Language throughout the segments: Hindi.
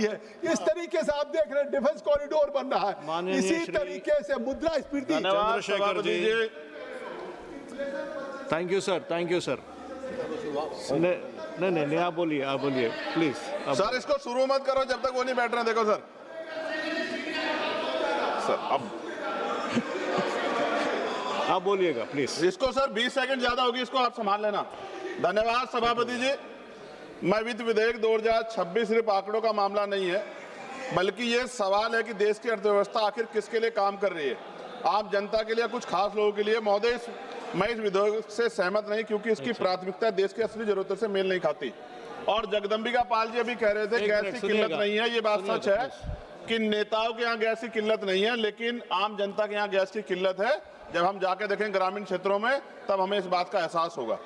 है। इस तरीके से आप देख रहे हैं डिफेंस कॉरिडोर बन रहा है, इसी तरीके से मुद्रास्फीति। Chandrashekhar ji, thank you sir, thank you sir. नहीं, आप बोलिए प्लीज। सर इसको शुरू मत करो जब तक वो नहीं बैठ रहे। देखो सर अब आप बोलिएगा प्लीज। इसको सर 20 सेकंड ज्यादा होगी, इसको आप संभाल लेना। धन्यवाद सभापति जी। मैं वित्त विधेयक 2026 सिर्फ आंकड़ों का मामला नहीं है, बल्कि ये सवाल है कि देश की अर्थव्यवस्था आखिर किसके लिए काम कर रही है, आम जनता के लिए, कुछ खास लोगों के लिए। महोदय, मैं इस विधेयक से सहमत नहीं, क्योंकि इसकी प्राथमिकता देश की असली जरूरतों से मेल नहीं खाती। और जगदम्बिका पाल जी अभी कह रहे थे गैस की किल्लत नहीं है, ये बात सच है कि नेताओं के यहाँ गैस की किल्लत नहीं है, लेकिन आम जनता के यहाँ गैस की किल्लत है। जब हम जाके देखें ग्रामीण क्षेत्रों में, तब हमें इस बात का एहसास होगा।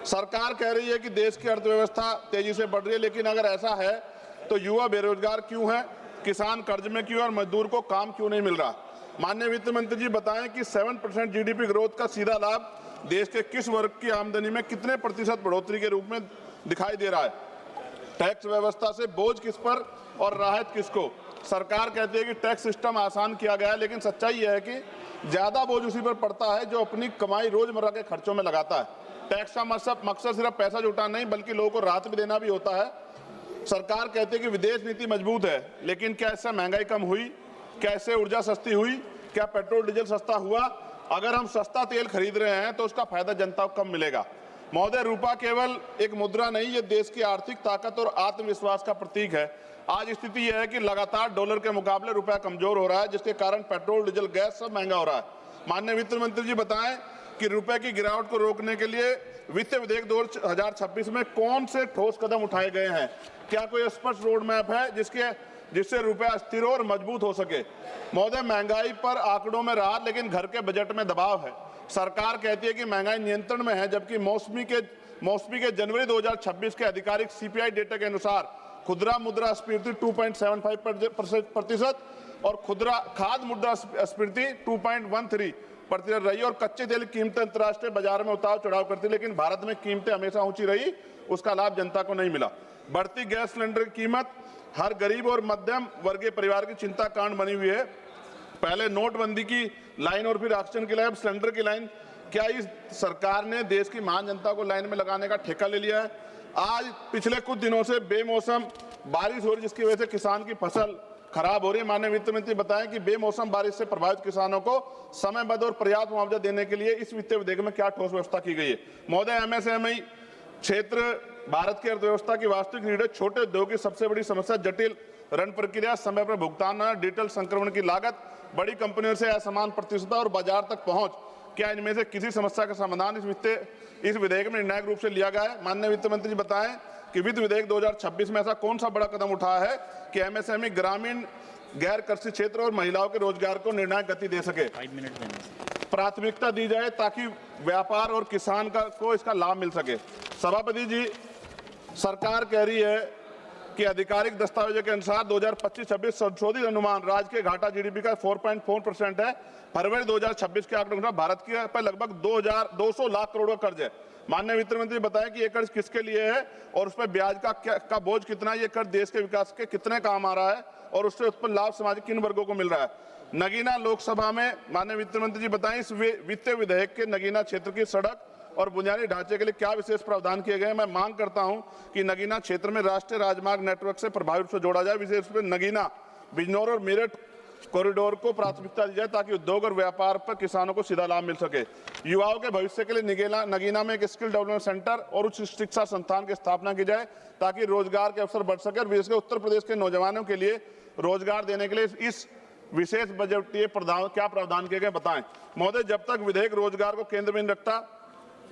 सरकार कह रही है कि देश की अर्थव्यवस्था तेजी से बढ़ रही है, लेकिन अगर ऐसा है तो युवा बेरोजगार क्यों है, किसान कर्ज में क्यों, और मजदूर को काम क्यों नहीं मिल रहा। माननीय वित्त मंत्री जी बताएं कि 7% जीडीपी ग्रोथ का सीधा लाभ देश के किस वर्ग की आमदनी में कितने प्रतिशत बढ़ोतरी के रूप में दिखाई दे रहा है। टैक्स व्यवस्था से बोझ किस पर और राहत किसको। सरकार कहती है कि टैक्स सिस्टम आसान किया गया है, लेकिन सच्चाई यह है कि ज्यादा बोझ उसी पर पड़ता है जो अपनी कमाई रोजमर्रा के खर्चों में लगाता है। टैक्स का मकसद सिर्फ पैसा जुटाना नहीं, बल्कि लोगों को राहत भी देना भी होता है। सरकार कहती है कि विदेश नीति मजबूत है, लेकिन क्या इससे महंगाई कम हुई, क्या इससे ऊर्जा सस्ती हुई, क्या पेट्रोल डीजल सस्ता हुआ। अगर हम सस्ता तेल खरीद रहे हैं तो उसका फायदा जनता को कम मिलेगा। महोदय, रुपया केवल एक मुद्रा नहीं, ये देश की आर्थिक ताकत और आत्मविश्वास का प्रतीक है। आज स्थिति यह है कि लगातार डॉलर के मुकाबले रुपया कमजोर हो रहा है, जिसके कारण पेट्रोल डीजल गैस सब महंगा हो रहा है। माननीय वित्त मंत्री जी बताएं कि रुपए की गिरावट को रोकने के लिए वित्त विधेयक 2026 में कौन से ठोस कदम उठाए गए हैं। क्या कोई स्पष्ट रोड मैप है जिससे रुपया स्थिर और मजबूत हो सके। महोदय, महंगाई पर आंकड़ों में राहत, लेकिन घर के बजट में दबाव है। सरकार कहती है कि महंगाई नियंत्रण में है, जबकि मौसमी के जनवरी 2026 के आधिकारिक सीपीआई डेटा के अनुसार खुदरा मुद्रास्फीति 2.75% और खाद्य मुद्रास्फीति 2.13% रही। और कच्चे तेल की कीमतें अंतर्राष्ट्रीय बाजार में उतार चढ़ाव करती, लेकिन भारत में कीमतें हमेशा ऊंची रही, उसका लाभ जनता को नहीं मिला। बढ़ती गैस सिलेंडर की कीमत हर गरीब और मध्यम वर्गीय परिवार की चिंता कांड बनी हुई है। पहले नोटबंदी की लाइन और फिर ऑक्सीजन की लाइन, सिलेंडर की लाइन। क्या इस सरकार ने देश की महान जनता को लाइन में लगाने का ठेका ले लिया है। आज पिछले कुछ दिनों से बेमौसम बारिश हो रही, जिसकी वजह से किसान की फसल खराब हो रही है। माननीय वित्त मंत्री बताएं कि बेमौसम बारिश से प्रभावित किसानों को समयबद्ध और पर्याप्त मुआवजा देने के लिए इस वित्तीय विधेयक में क्या ठोस व्यवस्था की गई है। महोदय, एमएसएमई क्षेत्र भारत की अर्थव्यवस्था की वास्तविक रीढ़ है। छोटे उद्योग की सबसे बड़ी समस्या जटिल ऋण प्रक्रिया, समय पर भुगतान, डिजिटल संक्रमण की लागत, बड़ी कंपनियों से असमान प्रतिस्पर्धा और बाजार तक पहुंच। क्या इनमें से किसी समस्या का समाधान इस विधेयक में निर्णायक रूप से लिया गया है। माननीय वित्त मंत्री जी बताएं कि वित्त विधेयक 2026 में ऐसा कौन सा बड़ा कदम उठाया है कि एमएसएमई, ग्रामीण, गैर कृषि क्षेत्र और महिलाओं के रोजगार को निर्णायक गति दे सके। प्राथमिकता दी जाए ताकि व्यापार और किसान को इसका लाभ मिल सके। सभापति जी, सरकार कह रही है कि आधिकारिक दस्तावेजों के अनुसार 2025-26 संशोधित अनुमान राज्य के घाटा जीडीपी का 4.4% है। फरवरी 2026 के आंकड़ों के अनुसार भारत के पर लगभग 200 लाख करोड़ का कर्ज है। माननीय वित्त मंत्री बताएं कि ये कर्ज किसके लिए है और उस पर ब्याज का बोझ कितना है। ये कर्ज देश के विकास के कितने काम आ रहा है और उससे उत्पन्न लाभ समाज के किन वर्गों को मिल रहा है। नगीना लोकसभा में माननीय वित्त मंत्री जी बताएं इस वित्तीय विधेयक के नगीना क्षेत्र की सड़क और बुनियादी ढांचे के लिए क्या विशेष प्रावधान किए गए हैं। मैं मांग करता हूं कि नगीना क्षेत्र में राष्ट्रीय राजमार्ग नेटवर्क से प्रभावी रूप से जोड़ा जाए, विशेष रूप से नगीना, बिजनौर और मेरठ कॉरिडोर को प्राथमिकता दी जाए ताकि उद्योग और व्यापार पर किसानों को सीधा लाभ मिल सके। युवाओं के भविष्य के लिए नगीना में एक स्किल डेवलपमेंट सेंटर और उच्च शिक्षा संस्थान की स्थापना की जाए ताकि रोजगार के अवसर बढ़ सके और विशेषकर उत्तर प्रदेश के नौजवानों के लिए रोजगार देने के लिए इस विशेष बजटीय क्या प्रावधान किए गए बताएं। महोदय, जब तक विधेयक रोजगार को केंद्र में रखता,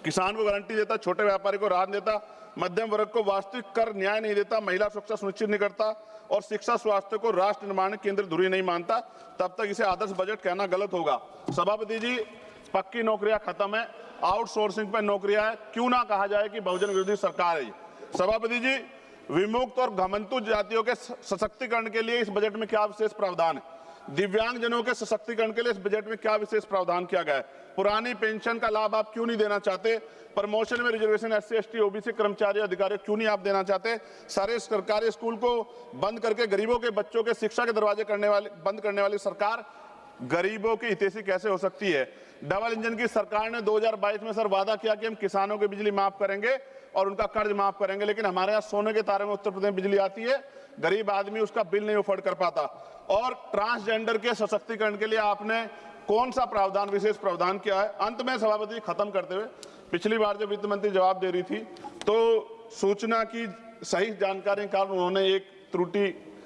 किसान को गारंटी देता, छोटे व्यापारी को राहत देता, मध्यम वर्ग को वास्तविक कर न्याय नहीं देता, महिला सुरक्षा सुनिश्चित नहीं करता और शिक्षा स्वास्थ्य को राष्ट्र निर्माण केंद्र धुरी नहीं मानता, तब तक इसे आदर्श बजट कहना गलत होगा। सभापति जी, पक्की नौकरियां खत्म है, आउटसोर्सिंग पर नौकरियां है, क्यों ना कहा जाए कि बहुजन विरोधी सरकार है। सभापति जी, विमुक्त और घमंतु जातियों के सशक्तिकरण के लिए इस बजट में क्या विशेष प्रावधान है। दिव्यांगजनों के सशक्तिकरण के लिए इस बजट में क्या विशेष प्रावधान किया गया है? पुरानी पेंशन का लाभ आप क्यों नहीं देना चाहते? प्रमोशन में रिजर्वेशन SC ST OBC कर्मचारी अधिकारी क्यों नहीं आप देना चाहते? सारे सरकारी स्कूल को बंद करके गरीबों के बच्चों के शिक्षा के दरवाजे बंद करने वाली सरकार गरीबों की हितैषी कैसे हो सकती है? डबल इंजन की सरकार ने 2022 में सर वादा किया कि हम किसानों की बिजली माफ करेंगे और उनका कर्ज माफ करेंगे, लेकिन हमारे यहाँ सोने के तारे में उत्तर प्रदेश में बिजली आती है, गरीब आदमी उसका बिल नहीं अफोर्ड कर पाता। और ट्रांसजेंडर के सशक्तिकरण के लिए आपने कौन सा प्रावधान, विशेष प्रावधान किया है? अंत में सभापति जी खत्म करते हुए, पिछली बार जब वित्त मंत्री जवाब दे रही थी तो सूचना की सही जानकारी के कारण उन्होंने एक त्रुटि